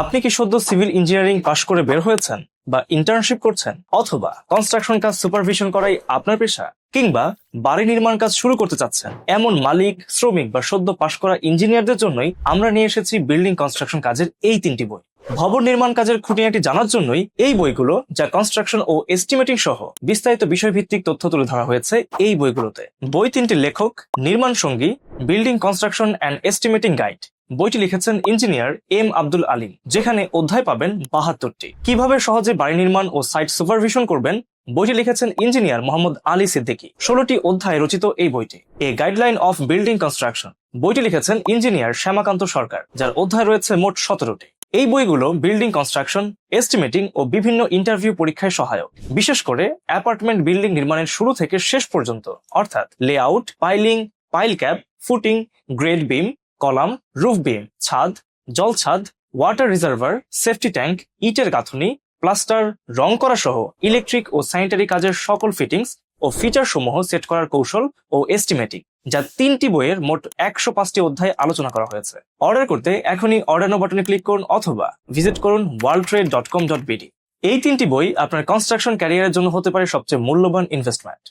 আপনি কি সদ্য সিভিল ইঞ্জিনিয়ারিং পাশ করে বের হয়েছেন বা ইন্টার্নশিপ করছেন, অথবা কনস্ট্রাকশন কাজ সুপারভিশন করাই আপনার পেশা, কিংবা বাড়ি নির্মাণ কাজ শুরু করতে চাচ্ছেন, এমন মালিক, শ্রমিক বা সদ্য পাশ করা ইঞ্জিনিয়ারদের জন্যই আমরা নিয়ে এসেছি বিল্ডিং কনস্ট্রাকশন কাজের এই 3টি বই। ভবন নির্মাণ কাজের খুঁটিনাটি জানার জন্যই এই বইগুলো, যা কনস্ট্রাকশন ও এস্টিমেটিং সহ বিস্তারিত বিষয়ভিত্তিক তথ্য তুলে ধরা হয়েছে এই বইগুলোতে। বই 3টির লেখক নির্মাণ সঙ্গী building construction and estimating guide. বইটি লিখেছেন ইঞ্জিনিয়ার এম আব্দুল আলিম, যেখানে অধ্যায় পাবেন 72টি। কিভাবে সহজে বাড়ি নির্মাণ ও সাইট সুপারভিশন করবেন, বইটি লিখেছেন ইঞ্জিনিয়ার মোহাম্মদ আলী সিদ্দিকী। 16টি অধ্যায় রচিত এই বইটি। এ গাইডলাইন অফ বিল্ডিং কনস্ট্রাকশন বইটি লিখেছেন ইঞ্জিনিয়ার শ্যামাকান্ত সরকার, যার অধ্যায় রয়েছে মোট 17টি। এই বইগুলো বিল্ডিং কনস্ট্রাকশন, এস্টিমেটিং ও বিভিন্ন ইন্টারভিউ পরীক্ষায় সহায়ক, বিশেষ করে অ্যাপার্টমেন্ট বিল্ডিং নির্মাণের শুরু থেকে শেষ পর্যন্ত, অর্থাৎ layout, piling, pile cap, footing, grade beam, column, roof beam, ছাদ, জলছাদ, ওয়াটার রিজার্ভার, সেফটি ট্যাঙ্ক, ইটের গাঁথুনি, প্লাস্টার, রং করা সহ ইলেকট্রিক ও স্যানিটারি কাজের সকল ফিটিংস ও ফিচার সমূহ সেট করার কৌশল ও এস্টিমেটিং, যা 3টি বইয়ের মোট 105টি অধ্যায় আলোচনা করা হয়েছে। অর্ডার করতে এখনই অর্ডার নাও বাটনে ক্লিক করুন অথবা ভিজিট করুন worldtrade.com.bd। এই 3টি বই আপনার কনস্ট্রাকশন ক্যারিয়ারের জন্য হতে পারে সবচেয়ে মূল্যবান ইনভেস্টমেন্ট।